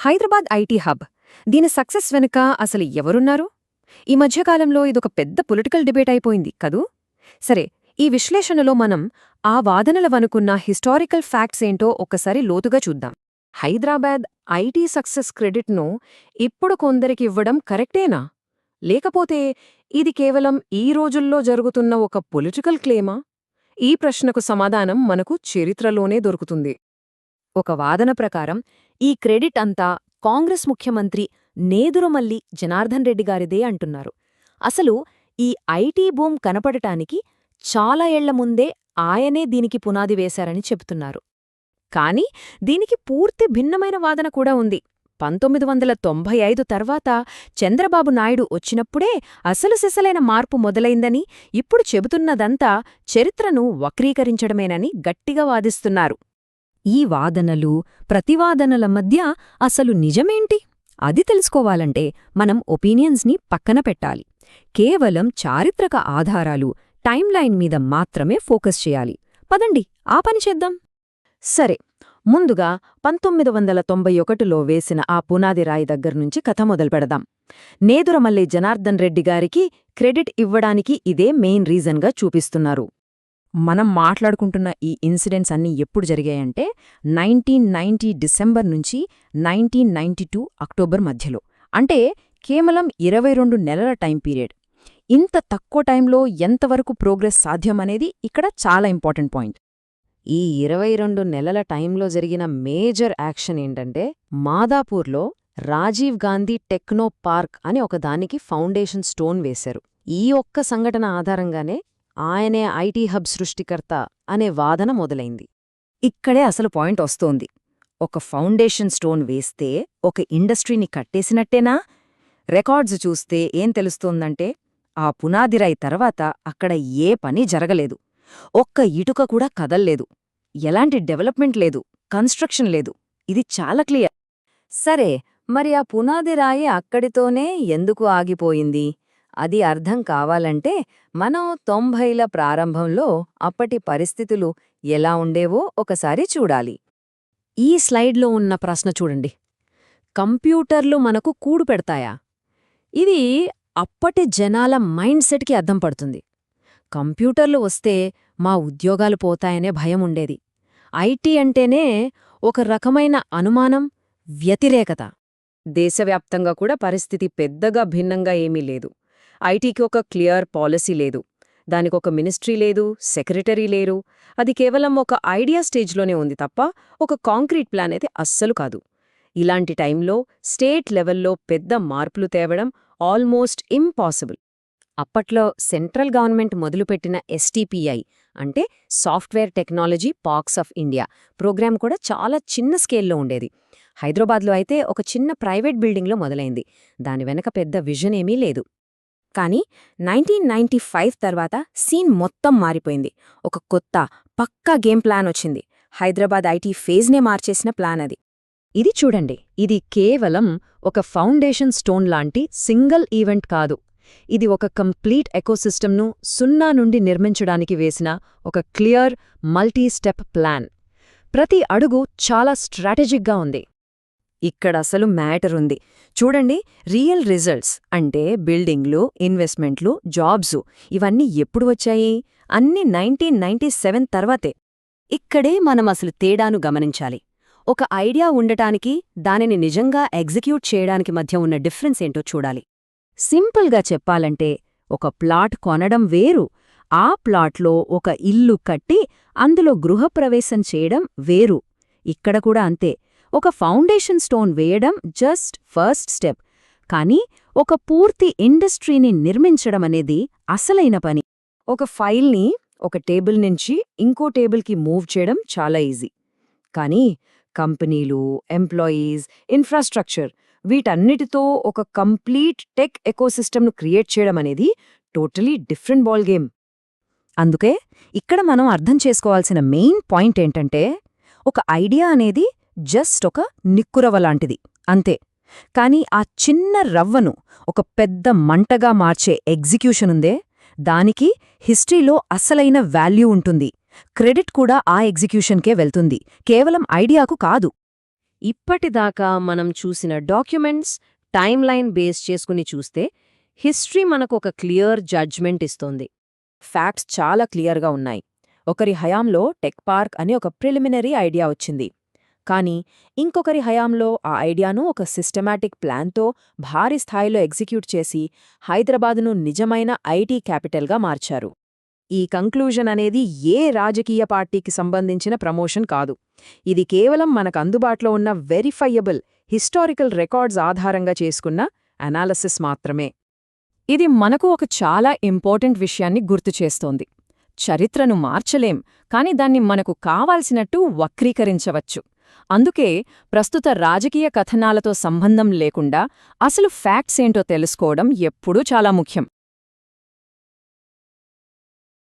Hyderabad IT hub దీని success వెనుక అసలు ఎవరున్నారు? ఈ మధ్యకాలంలో ఇదొక పెద్ద పొలిటికల్ డిబేట్ అయిపోయింది కదూ? సరే, ఈ విశ్లేషణలో మనం ఆ వాదనల వనుకున్న హిస్టారికల్ ఫ్యాక్ట్స్ ఏంటో ఒక్కసారి లోతుగా చూద్దాం. హైదరాబాద్ ఐటీ సక్సెస్ క్రెడిట్ను ఇప్పుడు కొందరికి ఇవ్వడం కరెక్టేనా? లేకపోతే ఇది కేవలం ఈ రోజుల్లో జరుగుతున్న ఒక పొలిటికల్ క్లేమా? ఈ ప్రశ్నకు సమాధానం మనకు చరిత్రలోనే దొరుకుతుంది. ఒక వాదన ప్రకారం ఈ క్రెడిట్ అంతా కాంగ్రెస్ ముఖ్యమంత్రి నేదురుమల్లి జనార్దన్ రెడ్డి గారిదే అంటున్నారు. అసలు ఈ ఐటీ బూమ్ కనపడటానికి చాలా ఏళ్ల ముందే ఆయనే దీనికి పునాది వేశారని చెబుతున్నారు. కాని దీనికి పూర్తి భిన్నమైన వాదన కూడా ఉంది. 1995 తర్వాత చంద్రబాబు నాయుడు వచ్చినప్పుడే అసలు సిసలైన మార్పు మొదలైందని, ఇప్పుడు చెబుతున్నదంతా చరిత్రను వక్రీకరించడమేనని గట్టిగా వాదిస్తున్నారు. ఈ వాదనలు, ప్రతివాదనల మధ్య అసలు నిజమేంటి? అది తెలుసుకోవాలంటే మనం ఒపీనియన్స్ని పక్కన పెట్టాలి. కేవలం చారిత్రక ఆధారాలు, టైమ్లైన్ మీద మాత్రమే ఫోకస్ చేయాలి. పదండి, ఆ పని చేద్దాం. సరే, ముందుగా 1991లో వేసిన ఆ పునాది రాయి దగ్గర్నుంచి కథ మొదలుపెడదాం. నేదురుమల్లి జనార్దన్ రెడ్డి గారికి క్రెడిట్ ఇవ్వడానికి ఇదే మెయిన్ రీజన్గా చూపిస్తున్నారు. మనం మాట్లాడుకుంటున్న ఈ ఇన్సిడెంట్స్ అన్నీ ఎప్పుడు జరిగాయంటే 1990 డిసెంబర్ నుంచి 1992 అక్టోబర్ మధ్యలో. అంటే కేవలం 22 నెలల టైం పీరియడ్. ఇంత తక్కువ టైంలో ఎంతవరకు ప్రోగ్రెస్ సాధ్యమనేది ఇక్కడ చాలా ఇంపార్టెంట్ పాయింట్. ఈ 22 నెలల టైంలో జరిగిన మేజర్ యాక్షన్ ఏంటంటే, మాదాపూర్లో రాజీవ్ గాంధీ టెక్నో పార్క్ అని ఒకదానికి ఫౌండేషన్ స్టోన్ వేశారు. ఈ ఒక్క సంఘటన ఆధారంగానే ఆయనే ఐటీ హబ్ సృష్టికర్త అనే వాదన మొదలైంది. ఇక్కడే అసలు పాయింట్ వస్తోంది. ఒక ఫౌండేషన్ స్టోన్ వేస్తే ఒక ఇండస్ట్రీని కట్టేసినట్టేనా? రికార్డ్స్ చూస్తే ఏం తెలుస్తోందంటే, ఆ పునాదిరాయి తర్వాత అక్కడ ఏ పని జరగలేదు. ఒక్క ఇటుక కూడా కదల్లేదు. ఎలాంటి డెవలప్మెంట్ లేదు, కన్స్ట్రక్షన్ లేదు. ఇది చాలా క్లియర్. సరే, మరి ఆ పునాదిరాయి అక్కడితోనే ఎందుకు ఆగిపోయింది? అది అర్థం కావాలంటే మనం 90ల ప్రారంభంలో అప్పటి పరిస్థితులు ఎలా ఉండేవో ఒకసారి చూడాలి. ఈ స్లైడ్లో ఉన్న ప్రశ్న చూడండి. కంప్యూటర్లు మనకు కూడు పెడతాయా? ఇది అప్పటి జనాల మైండ్ సెట్కి అద్దం పడుతుంది. కంప్యూటర్లు వస్తే మా ఉద్యోగాలు పోతాయనే భయం ఉండేది. ఐటీ అంటేనే ఒక రకమైన అనుమానం, వ్యతిరేకత. దేశవ్యాప్తంగా కూడా పరిస్థితి పెద్దగా భిన్నంగా ఏమీ లేదు. ఐటీకి ఒక క్లియర్ పాలసీ లేదు, దానికొక మినిస్ట్రీ లేదు, సెక్రటరీ లేరు. అది కేవలం ఒక ఐడియా స్టేజ్లోనే ఉంది తప్ప ఒక కాంక్రీట్ ప్లాన్ అయితే అస్సలు కాదు. ఇలాంటి టైంలో స్టేట్ లెవెల్లో పెద్ద మార్పులు తేవడం ఆల్మోస్ట్ ఇంపాసిబుల్. అప్పట్లో సెంట్రల్ గవర్నమెంట్ మొదలుపెట్టిన ఎస్టీపీఐ అంటే software technology parks of India program కూడా చాలా చిన్న స్కేల్లో ఉండేది. హైదరాబాద్లో అయితే ఒక చిన్న ప్రైవేట్ బిల్డింగ్లో మొదలైంది. దాని వెనక పెద్ద విజన్ ఏమీ లేదు. కానీ 1995 తర్వాత సీన్ మొత్తం మారిపోయింది. ఒక కొత్త, పక్కా గేమ్ ప్లాన్ వచ్చింది. హైదరాబాద్ ఐటీ ఫేజ్నే మార్చేసిన ప్లాన్ అది. ఇది చూడండి, ఇది కేవలం ఒక ఫౌండేషన్ స్టోన్ లాంటి సింగిల్ ఈవెంట్ కాదు. ఇది ఒక కంప్లీట్ ఎకోసిస్టమ్ను 0 నుండి నిర్మించడానికి వేసిన ఒక క్లియర్, మల్టీ స్టెప్ ప్లాన్. ప్రతి అడుగు చాలా స్ట్రాటజిక్గా ఉంది. ఇక్కడ అసలు మ్యాటర్ ఉంది. చూడండి, రియల్ రిజల్ట్స్ అంటే బిల్డింగ్లు, ఇన్వెస్ట్మెంట్లు, జాబ్సు ఇవన్నీ ఎప్పుడు వచ్చాయి? అన్నీ 1997 తర్వాతే. ఇక్కడే మనం అసలు తేడాను గమనించాలి. ఒక ఐడియా ఉండటానికి, దానిని నిజంగా ఎగ్జిక్యూట్ చేయడానికి మధ్య ఉన్న డిఫరెన్స్ ఏంటో చూడాలి. సింపుల్గా చెప్పాలంటే, ఒక ప్లాట్ కొనడం వేరు, ఆ ప్లాట్లో ఒక ఇల్లు కట్టి అందులో గృహప్రవేశం చేయడం వేరు. ఇక్కడ కూడా అంతే. ఒక ఫౌండేషన్ స్టోన్ వేయడం జస్ట్ ఫస్ట్ స్టెప్, కానీ ఒక పూర్తి ఇండస్ట్రీని నిర్మించడమనేది అసలైన పని. ఒక ఫైల్ని ఒక టేబుల్ నుంచి ఇంకో టేబుల్కి మూవ్ చేయడం చాలా ఈజీ. కానీ కంపెనీలు, ఎంప్లాయీస్, ఇన్ఫ్రాస్ట్రక్చర్ వీటన్నిటితో ఒక కంప్లీట్ టెక్ ఎకోసిస్టమ్ను క్రియేట్ చేయడం అనేది టోటలీ డిఫరెంట్ బాల్ గేమ్. అందుకే ఇక్కడ మనం అర్థం చేసుకోవాల్సిన మెయిన్ పాయింట్ ఏంటంటే, ఒక ఐడియా అనేది జస్ట్ ఒక నిక్కురవలాంటిది అంతే. కానీ ఆ చిన్న రవ్వను ఒక పెద్ద మంటగా మార్చే ఎగ్జిక్యూషనుందే, దానికి హిస్టరీలో అసలైన వాల్యూ ఉంటుంది. క్రెడిట్ కూడా ఆ ఎగ్జిక్యూషన్కే వెళ్తుంది, కేవలం ఐడియాకు కాదు. ఇప్పటిదాకా మనం చూసిన డాక్యుమెంట్స్, టైమ్లైన్ బేస్ చేసుకుని చూస్తే హిస్టరీ మనకు ఒక క్లియర్ జడ్జ్మెంట్ ఇస్తోంది. ఫ్యాక్ట్స్ చాలా క్లియర్గా ఉన్నాయి. ఒకరి హయాంలో టెక్ పార్క్ అని ఒక ప్రిలిమినరీ ఐడియా వచ్చింది. కానీ ఇంకొకరి హయాంలో ఆ ఐడియాను ఒక సిస్టమాటిక్ ప్లాన్తో భారీ స్థాయిలో ఎగ్జిక్యూట్ చేసి హైదరాబాదును నిజమైన ఐటీ క్యాపిటల్గా మార్చారు. ఈ కంక్లూజన్ అనేది ఏ రాజకీయ పార్టీకి సంబంధించిన ప్రమోషన్ కాదు. ఇది కేవలం మనకు అందుబాటులో ఉన్న వెరిఫైయబుల్ హిస్టారికల్ రికార్డ్స్ ఆధారంగా చేసుకున్న అనాలిసిస్ మాత్రమే. ఇది మనకు ఒక చాలా ఇంపార్టెంట్ విషయాన్ని గుర్తుచేస్తోంది. చరిత్రను మార్చలేం, కాని దాన్ని మనకు కావాల్సినట్టు వక్రీకరించవచ్చు. అందుకే ప్రస్తుత రాజకీయ కథనాలతో సంబంధం లేకుండా అసలు ఫ్యాక్ట్స్ ఏంటో తెలుసుకోవడం ఎప్పుడూ చాలా ముఖ్యం.